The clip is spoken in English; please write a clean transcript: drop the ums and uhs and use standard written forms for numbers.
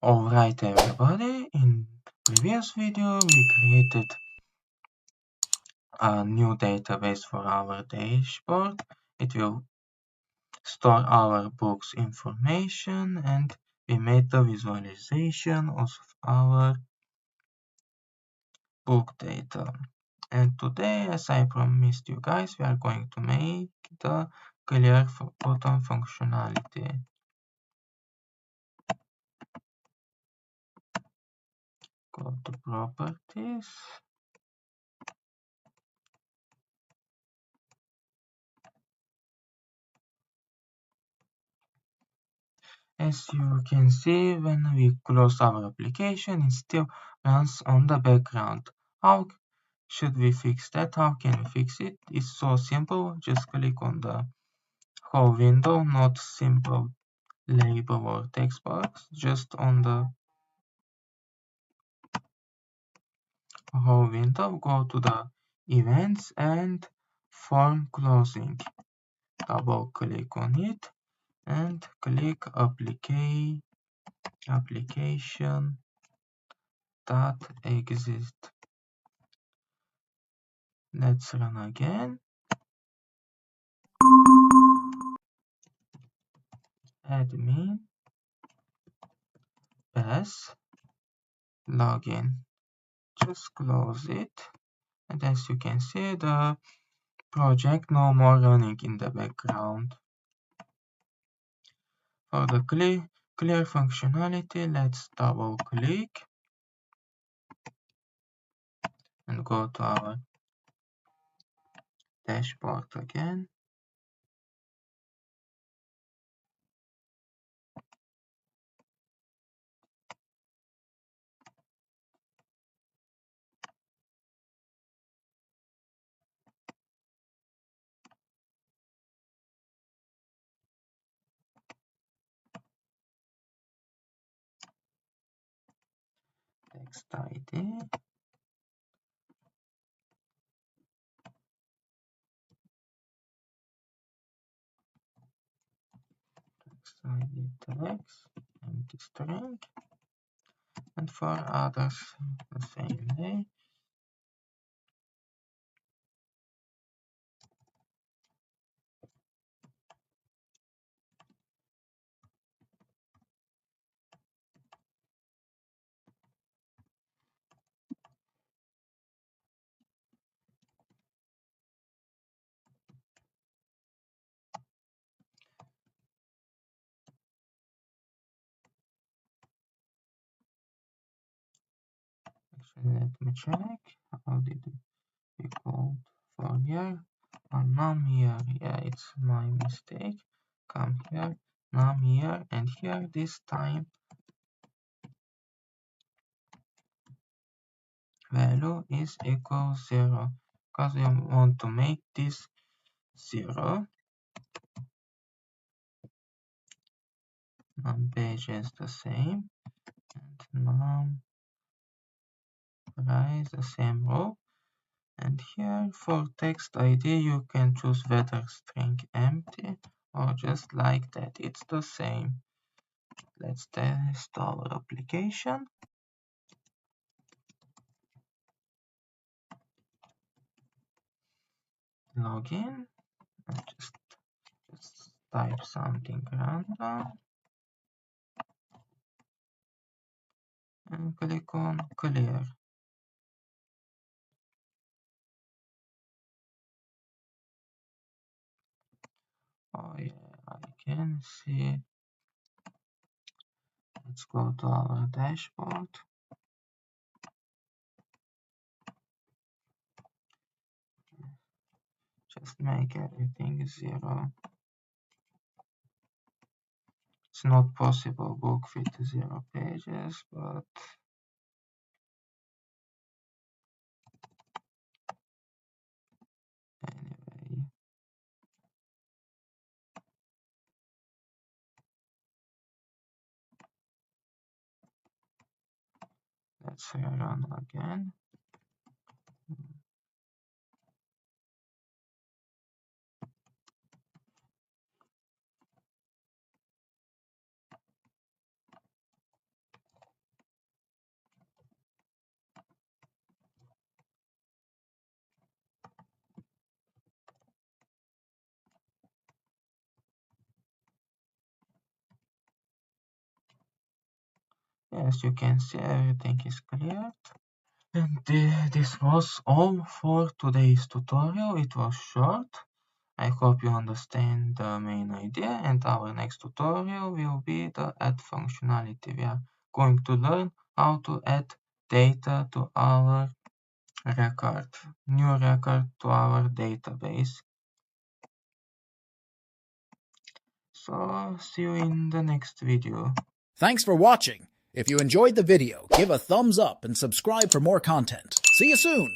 Alright everybody, in previous video we created a new database for our dashboard. It will store our books information and we made the visualization of our book data. And today, as I promised you guys, we are going to make the clear button functionality. Go to properties. As you can see, when we close our application, it still runs on the background. How should we fix that? How can we fix it? It's so simple. Just click on the whole window, not simple label or text box, just on the whole window. Go to the events and form closing. Double click on it and click application that exist. Let's run again. Admin pass login. Just close it. And as you can see, the project no more running in the background. For the clear functionality, let's double click and go to our dashboard again. Text ID. Text ID text, empty string. And for others, the same way. Actually, let me check. How did it be called for here? Num here. Yeah, it's my mistake. Come here, num here, and here this time value is equal 0 because we want to make this 0. Num page is the same, and num price the same row. And here for text ID you can choose whether string empty or just like that. It's the same. Let's test our application. Login and just type something random and click on clear. Oh yeah, I can see. Let's go to our dashboard. Just make everything 0. It's not possible book with 0 pages, but anyway. Let's run again. As you can see, everything is cleared. And this was all for today's tutorial. It was short. I hope you understand the main idea, and our next tutorial will be the add functionality. We are going to learn how to add data to our new record to our database. So see you in the next video. Thanks for watching. If you enjoyed the video, give a thumbs up and subscribe for more content. See you soon!